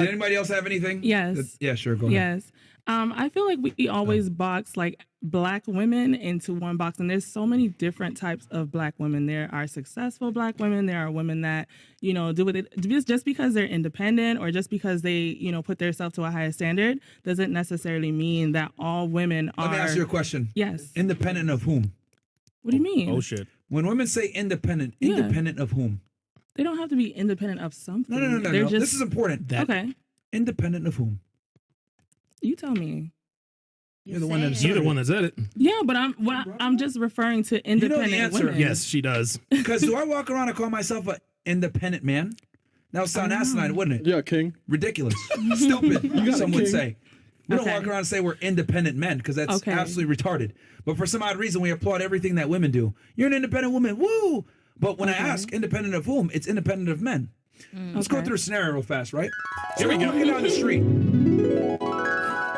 Did anybody else have anything? Yes. Yeah, sure. Go ahead. Yes. I feel like we always box like black women into one box, and there's so many different types of black women. There are successful black women. There are women that, you know, do it just because they're independent or just because they, you know, put themselves to a higher standard doesn't necessarily mean that all women are. Let me ask you a question. Yes. Independent of whom? What do you mean? Oh shit. When women say independent, independent of whom? They don't have to be independent of something. No. They're just, this is important. okay. Independent of whom? You tell me. You're the one that said it. Yeah, but I'm just referring to independent answer. women. Yes, she does. Because do I walk around and call myself an independent man? That would sound asinine, wouldn't it? Yeah, king. Ridiculous. Stupid, some would say. We don't Okay. walk around and say we're independent men because that's absolutely retarded. But for some odd reason, we applaud everything that women do. You're an independent woman. Woo! But when I ask independent of whom, it's independent of men. Let's go through a scenario real fast, right? So Here we go. Walking down the street.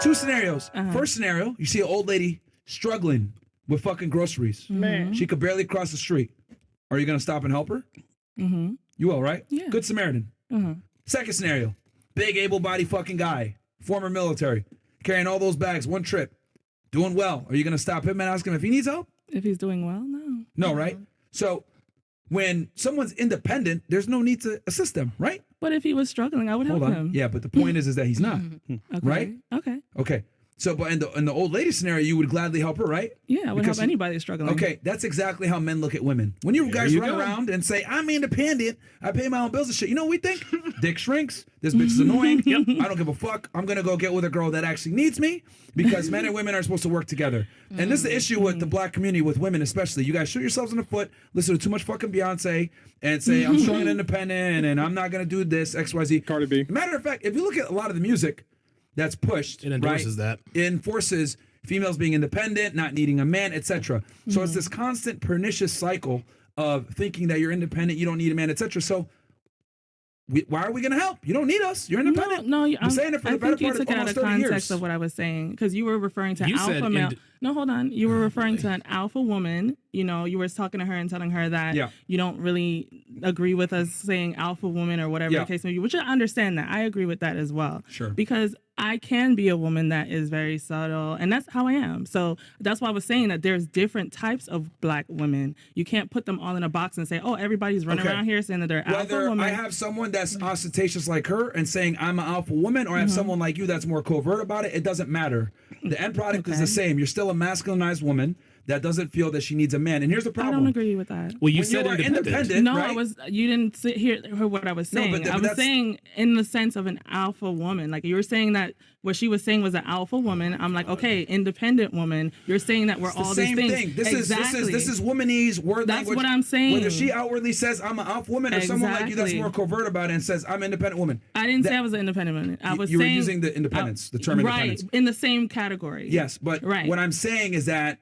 Two scenarios. First scenario, you see an old lady struggling with fucking groceries. Man. She could barely cross the street. Are you going to stop and help her? Mm-hmm. You will, right? Yeah. Good Samaritan. Second scenario, big able-bodied fucking guy, former military, carrying all those bags, one trip, doing well. Are you going to stop him and ask him if he needs help? If he's doing well, no. No, right? So when someone's independent, there's no need to assist them, right? But if he was struggling, I would help him. Yeah, but the point is that he's not, Okay. right? Okay. Okay. So, but in the old lady scenario, you would gladly help her, right? Yeah, I would Because help anybody struggling. Okay, that's exactly how men look at women. When you guys run around and say, I'm independent, I pay my own bills and shit, you know what we think? Dick shrinks, this bitch is annoying, I don't give a fuck, I'm gonna go get with a girl that actually needs me, because men and women are supposed to work together. And this is the issue with the black community, with women especially. You guys shoot yourselves in the foot, listen to too much fucking Beyonce, and say, I'm strong and independent, and I'm not gonna do this, XYZ. Cardi B. Matter of fact, if you look at a lot of the music that's pushed, It endorses that. It enforces females being independent, not needing a man, etc. So it's this constant pernicious cycle of thinking that you're independent, you don't need a man, etc. So why are we going to help? You don't need us. You're independent. No, I'm saying it for the better part of almost 30 years. Context of what I was saying, because you were referring to You alpha said male. No, hold on. You were referring to an alpha woman. You know, you were talking to her and telling her that you don't really agree with us saying alpha woman or whatever the case may be, which I understand that. I agree with that as well. Sure. Because I can be a woman that is very subtle, and that's how I am. So that's why I was saying that there's different types of black women. You can't put them all in a box and say, oh, everybody's running around here saying that they're alpha woman. Whether I have someone that's ostentatious like her and saying I'm an alpha woman, or I have someone like you that's more covert about it, it doesn't matter. The end product is the same. You're still a masculinized woman that doesn't feel that she needs a man. And here's the problem. I don't agree with that. Well, you When said you are independent. No, right? you didn't hear what I was saying. but I was that's- saying in the sense of an alpha woman. Like you were saying that what she was saying was an alpha woman. I'm like, okay, independent woman. You're saying that we're It's all the these same things. thing. This exactly. is womanese word That's language. what I'm saying. Whether she outwardly says I'm an alpha woman, or someone like you that's more covert about it and says I'm an independent woman. I didn't say I was an independent woman. I was you saying were using the independence, the term independence. Right, in the same category. Yes, but what I'm saying is that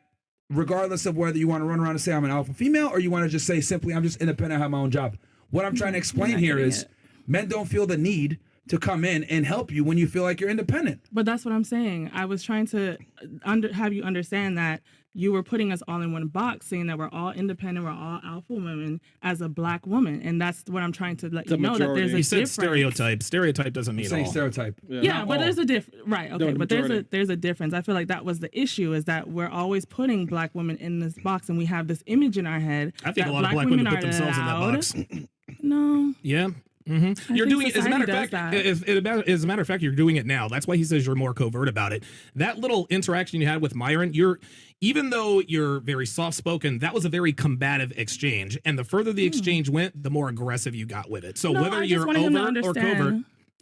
regardless of whether you want to run around and say I'm an alpha female, or you want to just say simply I'm just independent, I have my own job. What I'm trying to explain here is men don't feel the need to come in and help you when you feel like you're independent. But that's what I'm saying. I was trying to have you understand that you were putting us all in one box, saying that we're all independent, we're all alpha women as a black woman, and that's what I'm trying to let you know, that there's a difference. You said stereotype. Stereotype doesn't mean all. Stereotype. Yeah, but there's a difference. Right, okay, No, but there's a difference. I feel like that was the issue, is that we're always putting black women in this box, and we have this image in our head. I think that a lot of black women put themselves allowed. in that box. No. Yeah. Mm-hmm. You're doing it as a matter of fact. As a matter of fact, you're doing it now. That's why he says you're more covert about it. That little interaction you had with Myron, even though you're very soft spoken, that was a very combative exchange. And the further the exchange went, the more aggressive you got with it. So whether you're overt or covert.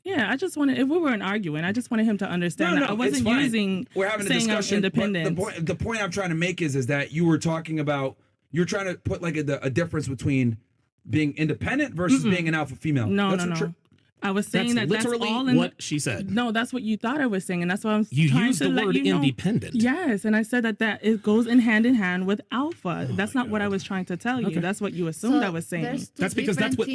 Yeah, I just wanted, if we weren't arguing, I just wanted him to understand that I wasn't using We're having a saying discussion. I'm independent. The point I'm trying to make is that you were talking about, you're trying to put like a difference between being independent versus being an alpha female. No. I was saying that's literally all in what she said. No, that's what you thought I was saying, and that's why I'm you trying used to the let word you know. independent. Yes, and I said that it goes in hand with alpha. That's not what I was trying to tell you. Okay. That's what you assumed I was saying. That's because that's what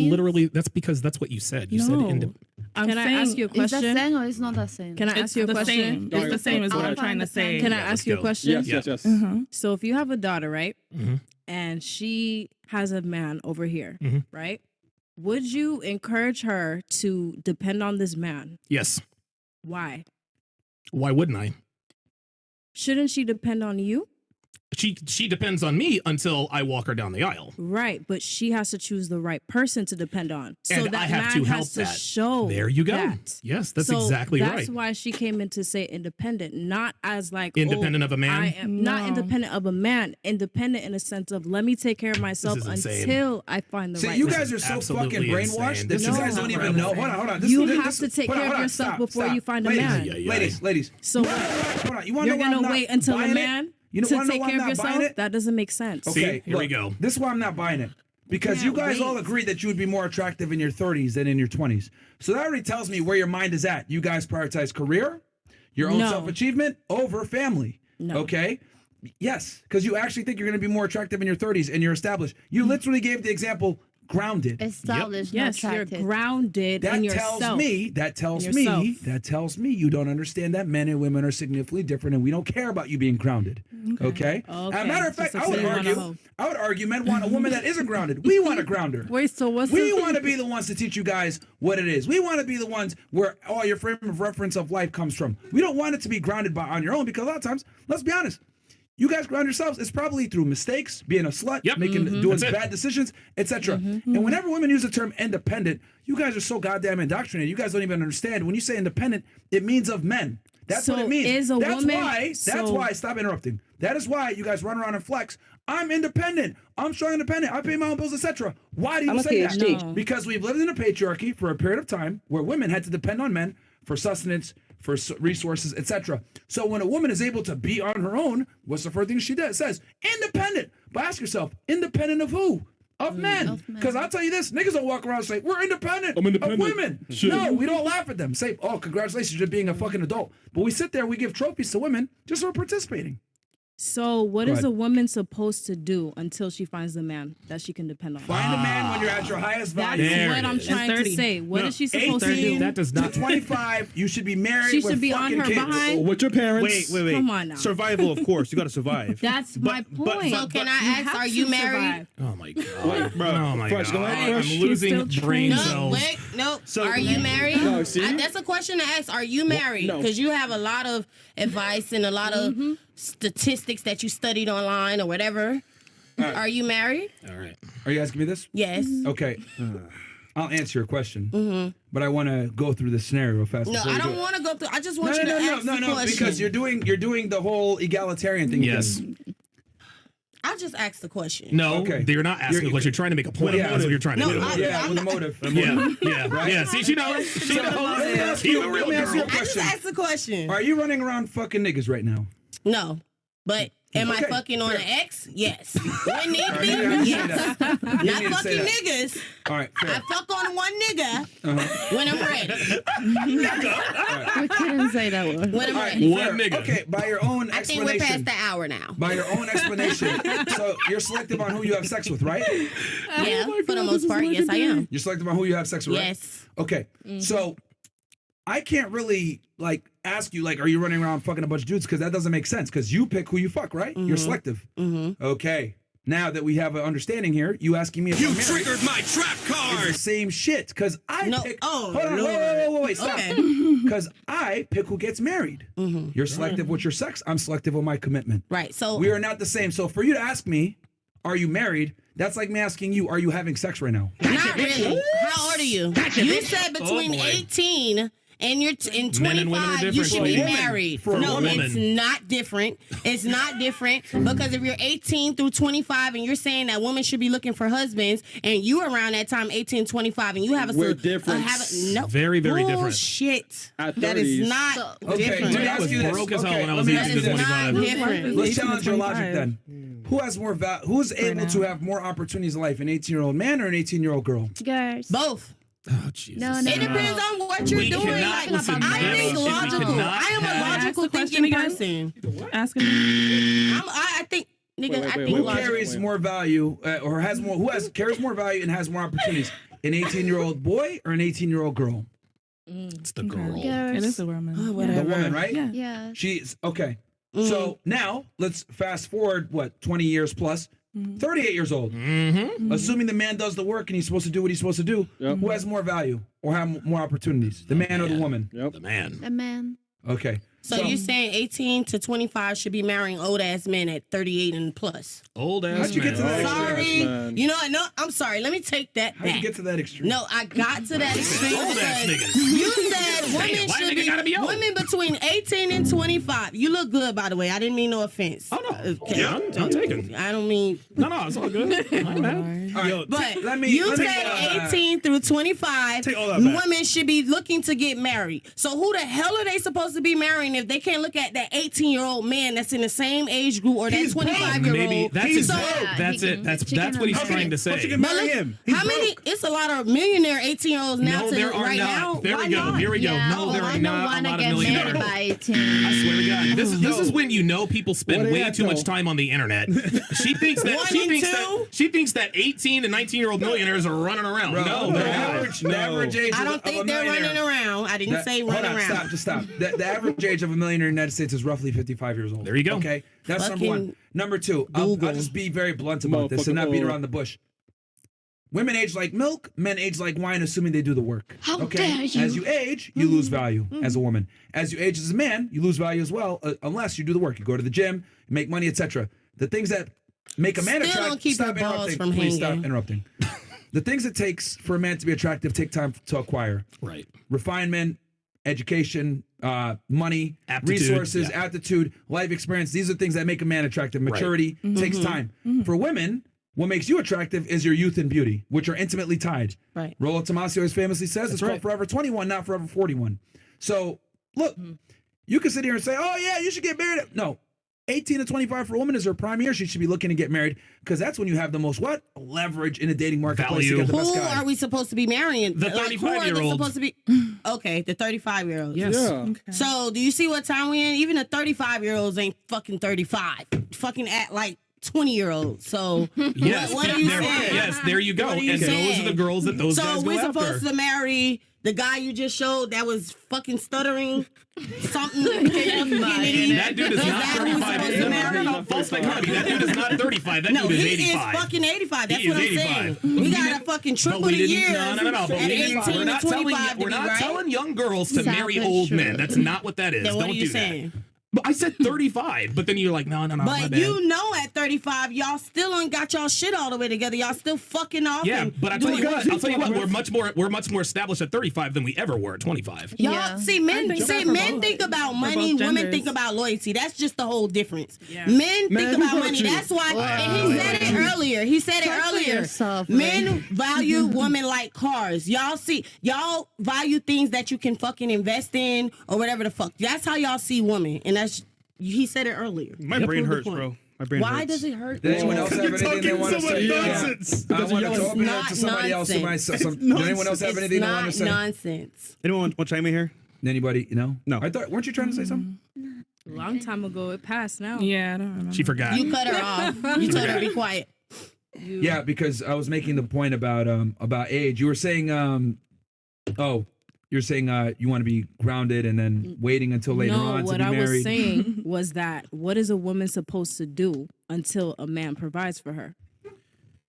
you said. You said independent. Can I ask you a question? Is that saying or is not that saying? Can I ask you a question? It's the same as what I'm trying to say. Can I ask you a question? Yes. Mm-hmm. So if you have a daughter, right? Mm-hmm. And she has a man over here, right? Would you encourage her to depend on this man? Yes. Why? Why wouldn't I? Shouldn't she depend on you? She depends on me until I walk her down the aisle. Right, but she has to choose the right person to depend on. So And that I have man to help has to that. show. There you go. that. Yes, that's So exactly right. That's why she came in to say independent, not as like Independent of a man? I am not No. independent of a man. Independent in a sense of let me take care of myself is insane. until I find the See, right. you man. guys are so absolutely fucking brainwashed insane. that This you is guys don't even incredible. know. Hold on. You have to take care of yourself before you find a man. Ladies. So Hold on. You want to you're know why I'm gonna not wait until a buying it? man You know, to wanna know take why care I'm of not buying yourself? it? That doesn't make sense. See, here we go. This is why I'm not buying it. Because you guys all agreed that you would be more attractive in your 30s than in your 20s. So that already tells me where your mind is at. You guys prioritize career, your own No. self-achievement over family. No. Okay? Yes, because you actually think you're going to be more attractive in your 30s and you're established. You literally gave the example grounded. Established, Yes, not you're attracted. grounded in yourself. That tells In me yourself. you don't understand that men and women are significantly different and we don't care about you being grounded. Okay? As a matter of fact, Just I would so you wanna argue hoe. men want a woman that isn't grounded. We want a grounder. Wait, so what's We the want to be the ones to teach you guys what it is. We want to be the ones where all your frame of reference of life comes from. We don't want it to be grounded on your own because a lot of times, let's be honest, you guys ground yourselves. It's probably through mistakes, being a slut, Yep. doing That's it. bad decisions, etc. And whenever women use the term independent, you guys are so goddamn indoctrinated. You guys don't even understand. When you say independent, it means of men. That's what So it means. is a that's woman- why. That's so- why. Stop interrupting. That is why you guys run around and flex. I'm independent. I'm strong independent. I pay my own bills, etc. Why do you I'm a say that? PhD. No. Because we've lived in a patriarchy for a period of time where women had to depend on men for sustenance, for resources, etc. So when a woman is able to be on her own, what's the first thing she does? Says independent. But ask yourself, independent of who? Of men. Because I'll tell you this, niggas don't walk around and say, we're independent, I'm independent. of women. No, we don't laugh at them. Say, oh, congratulations, you're being a fucking adult. But we sit there, we give trophies to women just for participating. So what Go is ahead. a woman supposed to do until she finds the man that she can depend on? Find a man when you're at your highest That's value. There what it I'm is. trying to 30. say. What No, is she supposed to 18 do? That does not- to 25, you should be married She with should be on fucking her kids. behind. With your parents. Wait. Come on now. Survival, of course. You got to survive. That's my point. So can I You ask, have are to you married? survive. Oh my god. bro, Oh my Fresh, god. go ahead, I'm Fresh. losing She's still brain trained. No, cells. wait, no. So- Are you married? No, see? That's a question to ask. Are you married? no. Because you have a lot of advice and a lot of statistics that you studied online or whatever. Are you married? All right. Are you asking me this? Yes. Okay. I'll answer your question, but I want to go through the scenario fast. No, before I we don't do it. want to go through. I just want you to ask the question. because you're doing the whole egalitarian thing. Yes. again. I'll just ask the question. No, Okay. you're not asking You're- a question. You're trying to make a point. Yeah. That's what you're trying to No, do. Yeah, I'm with a not- motive. Yeah. See, she knows. She knows. Let me ask She's you- a real let me ask you a girl. I just question. asked the question. Are you running around fucking niggas right now? No. But am I Okay, fucking on fair. an ex? Yes. When need All right, be? you didn't have to say Yes. that. You Not didn't need to say fucking that. niggas. All right, I fair. fuck on one nigga when I'm ready. We couldn't say that word. When I'm All right, ready. One fair. nigga. Okay, by your own I think we're past explanation. the hour now. By your own explanation. So you're selective on who you have sex with, right? Yeah, for the most part, yes, I am. You're selective on who you have sex with, right? Yes. Okay, so I can't really ask you are you running around fucking a bunch of dudes because that doesn't make sense because you pick who you fuck, right? You're selective. Okay, now that we have an understanding here, you asking me if I'm married triggered my trap is the card. same shit because I No. pick. Oh, hold on, Lord. wait, stop. Okay. Because I pick who gets married. You're selective with your sex. I'm selective with my commitment. Right. So We are not the same. So for you to ask me, are you married? That's like me asking you, are you having sex right now? not really. How old are you? You said between boy. 18 and you're in Men and women are 25, you different. should be For a woman. married. For a No, woman. it's not different. It's not different because if you're 18 through 25 and you're saying that women should be looking for husbands and you around that time 18, 25 and you have a We're different. no, Very, very different. Bullshit. At That 30s. is not Okay, different. dude, I ask was you this. broke as hell Okay, when I let was me 18 ask to you this. not 25. different. Let's 18 to challenge your logic 25. then. Who has more who's able to have more opportunities in life, an 18-year-old man or an 18-year-old girl? Girls. Both. Oh, Jesus. No, It depends on what you're We doing. cannot listen to I that think bullshit. We logical. cannot I am a have- logical Ask the thinking question person. Asking me. I think, nigga, Wait, I wait, think wait, Who logical. carries more value or has more carries more value and has more opportunities? An 18-year-old boy or an 18-year-old girl? It's the girl. It is a woman. Oh, The whatever. woman, right? Yeah. Yeah. She's okay. So now let's fast forward 20 years plus. 38 years old. Assuming the man does the work and he's supposed to do what he's supposed to do, who has more value or have more opportunities? The man or the woman? The man. A man. Okay. So you're saying 18 to 25 should be marrying old ass men at 38 and plus? Old ass. How'd you get to that Sorry. You know what? No, I'm sorry. Let me take that back. How'd you get to that extreme? No, I got to that extreme Old ass because niggas. you said women why should nigga gotta be old? women between 18 and 25. You look good, by the way. I didn't mean no offense. Oh, no. Okay. Yeah, I'm taking. I don't mean. No, it's all good. I'm mad. All right, Yo, But let you me, said 18 through 25, Take all that back. women should be looking to get married. So who the hell are they supposed to be marrying if they can't look at that 18-year-old man that's in the same age group or that He's broke. 25-year-old? Maybe that's He's exactly, broke. that's it. That's Chicken what he's and trying to But you say. can marry him. He's How many? broke. It's a lot of millionaire 18-year-olds now No, to there are right not. now. There Why we go. not? Here we go. No, there I are don't not a wanna lot of get millionaires. married by 18. I swear to God, this is when you know people spend What way at, too much though? time on the internet. She thinks that One and she thinks that 18 and 19-year-old millionaires are running around. Bro, No, the they're not. average, the average age I of, don't of a think they're millionaire. running around. I didn't say Hold run on, around. stop. The average age of a millionaire in the United States is roughly 55 years old. There you go. Okay, that's number one. Fucking Number two, I'll just be very blunt about this and not beat around the bush. Women age like milk, men age like wine, assuming they do the work. How okay? dare you. As you age, you lose value as a woman. As you age as a man, you lose value as well, unless you do the work. You go to the gym, you make money, etc. The things that make a man Still attractive. don't keep Stop your balls interrupting. from Please hanging. stop interrupting. The things it takes for a man to be attractive take time to acquire. Right. Refinement, education, money, Aptitude, resources, yeah. aptitude, life experience. These are things that make a man attractive. Maturity takes time. For women, what makes you attractive is your youth and beauty, which are intimately tied. Right. Rollo Tomassi always famously says it's called Forever 21, not Forever 41. So, look, you can sit here and say, oh, yeah, you should get married. No. 18 to 25 for a woman is her prime year. She should be looking to get married because that's when you have the most leverage in the dating marketplace to Value. get the best Who guy. are we supposed to be marrying? The Who are they 35-year-olds. supposed to be? Okay, the 35-year-olds. Yes. Yeah. So do you see what time we in? Even the 35-year-olds ain't fucking 35. Fucking act like 20-year-olds. So Yes. what are you there, saying? yes, there you go. What are you And those saying? are the girls that those So guys go we're after. supposed to marry the guy you just showed that was fucking stuttering something. That dude is not that who we're 35. supposed to marry? No, false dichotomy. That dude is not 35. That No, dude is he 85. is fucking 85. That's He what is I'm saying. 85. We got a fucking triple But we the didn't. years No. But at we didn't. 18 We're to not telling 25 we're to be not right. telling young girls to marry Selfish old shit. men. That's not what that is. Then what Don't are you do saying? that. But I said 35. But then you're like, no. My But bad. you know, at 35, y'all still ain't got y'all shit all the way together. Y'all still fucking off. Yeah, and but I tell you doing what, we're much more established at 35 than we ever were at 25. Y'all Yeah. see, men I think see, so for men both- think about for money, both women genders. think about loyalty. That's just the whole difference. Yeah. Men Man, think who about hurt money. you? That's why, Wow. and he said it earlier. He said it Talk for earlier. yourself, Men Ray. value women like cars. Y'all value things that you can fucking invest in or whatever the fuck. That's how y'all see women, and that's he said it earlier. My He brain proved the hurts, point. bro. My brain Why hurts. does it hurt? Did anyone else have You're anything they talking want to so say? much nonsense. I want to It's open it up not to somebody else who might nonsense. say something. Did anyone else have It's anything they want not to say? nonsense. Anyone want to chime in here? Anybody? No. No. I thought. Weren't you trying to say something? Long time ago, it passed now. Yeah, I don't remember. She forgot. You cut her off. You told her to be quiet. Yeah, because I was making the point about age. You were saying you're saying you want to be grounded and then waiting until later No, on to what be I married. was saying was that what is a woman supposed to do until a man provides for her?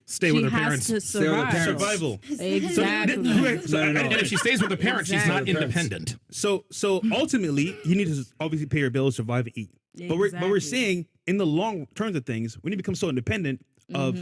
Stay She with her has parents. to Stay with her survive. parents. Survival. Exactly. Wait, so, No. And if she stays with her parents, she's not Exactly. independent. so ultimately, you need to obviously pay your bills, survive, and eat. But we're Exactly. saying in the long terms of things, when you become so independent of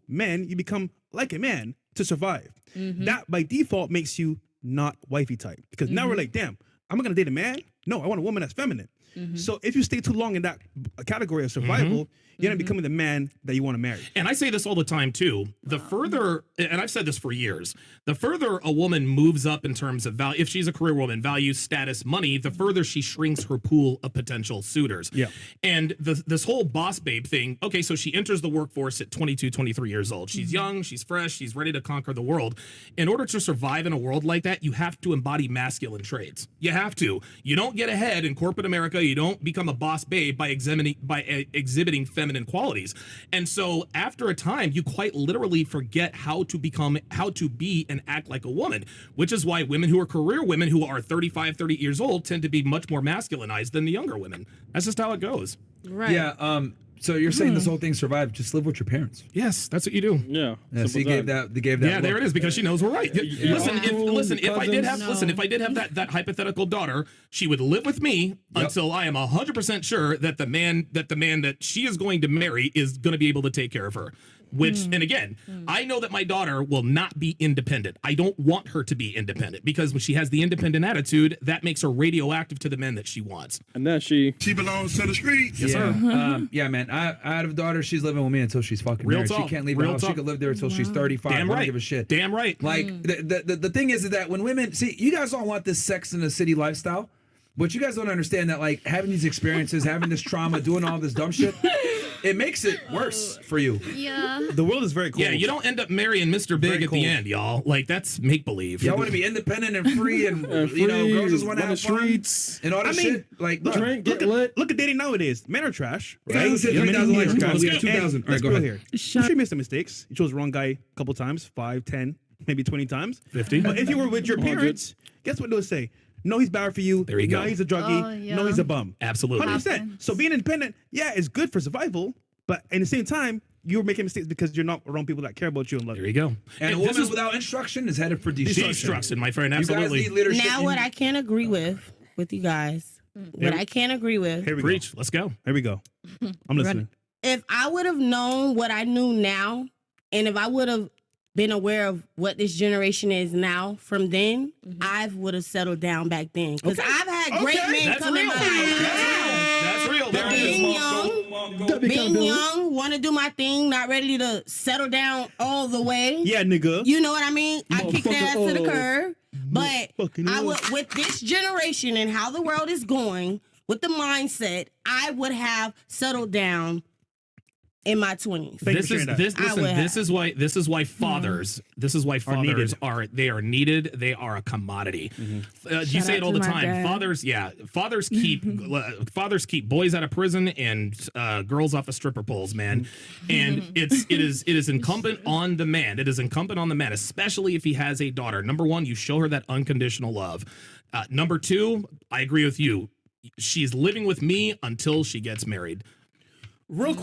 men, you become like a man to survive. That by default makes you not wifey type because now we're like, damn, I'm not gonna date a man. No, I want a woman that's feminine. So if you stay too long in that category of survival, you're not becoming the man that you want to marry. And I say this all the time too. The further, and I've said this for years, the further a woman moves up in terms of value, if she's a career woman, value, status, money, the further she shrinks her pool of potential suitors. Yeah. And this whole boss babe thing, okay, so she enters the workforce at 22, 23 years old. She's young, she's fresh, she's ready to conquer the world. In order to survive in a world like that, you have to embody masculine traits. You have to. You don't get ahead in corporate America. You don't become a boss babe by exhibiting feminine qualities. And so after a time, you quite literally forget how to be and act like a woman, which is why women who are career women who are 35, 30 years old tend to be much more masculinized than the younger women. That's just how it goes. Right. Yeah. So you're saying this whole thing survived? Just live with your parents. Yes, that's what you do. Yeah. Yeah, so you gave that. They gave that. Yeah, there it is, because she knows we're right. Listen, if I did have cousins. if I did have that hypothetical daughter, she would live with me until I am 100% sure that the man that she is going to marry is going to be able to take care of her. Which, and again, I know that my daughter will not be independent. I don't want her to be independent, because when she has the independent attitude, that makes her radioactive to the men that she wants. And then she belongs to the streets. Yes, Yeah, sir. yeah, man. I have a daughter. She's living with me until she's fucking Real married. talk. She can't leave the Real house. She talk. could live there until she's 35. Damn I don't right. give a shit. Damn right. Like the thing is that when women see, you guys don't want this Sex in the City lifestyle, but you guys don't understand that, like, having these experiences, having this trauma, doing all this dumb shit, it makes it worse for you. Yeah. The world is very cold. Yeah, you don't end up marrying Mr. Big Very at cold. the end, y'all. Like, that's make believe. Y'all want to be independent and free, and you know, girls just want to run the have fun streets. and all that shit. Like, Look, bro, Drink, look get lit. at dating nowadays. Men are trash. Yeah, Right? let's hit Women 3,000 are likes. trash. We got 2,000. And All right, go let's ahead. here. I'm sure you made some mistakes. You chose the wrong guy a couple times, 5, 10, maybe 20 times. 50. But if you were with your 100. parents, guess what they'll say? No, he's bad for you. There you no, go. he's a druggie. Oh, yeah. No, he's a bum. Absolutely. 100%. So being independent, yeah, is good for survival. But at the same time, you're making mistakes because you're not around people that care about you and love There you. you go. And a this woman is without instruction is headed for destruction. destruction, my friend. You guys Absolutely. need leadership. Now, what I can't agree with you guys, what I can't agree with, Here we Preach. Let's go. go. Here we go. I'm listening. if I would have known what I knew now, and if I would have been aware of what this generation is now from then, I would have settled down back then. Because Okay. I've had great men That's come in real. my life. That's real. But being young, want to do my thing, not ready to settle down all the way. Yeah, nigga. You know what I mean? I kick their ass to the Motherfucker, curb. But Motherfucking I oh. would, with this generation and how the world is going, with the mindset, I would have settled down in my 20s. Thank you for sharing that. This is why fathers needed. are needed. They are a commodity. You Shout say it out all to the my time. dad. Fathers keep boys out of prison and girls off of stripper poles, man. And it is incumbent on the man. It is incumbent on the man, especially if he has a daughter. Number one, you show her that unconditional love. Number two, I agree with you. She's living with me until she gets married. Real quick.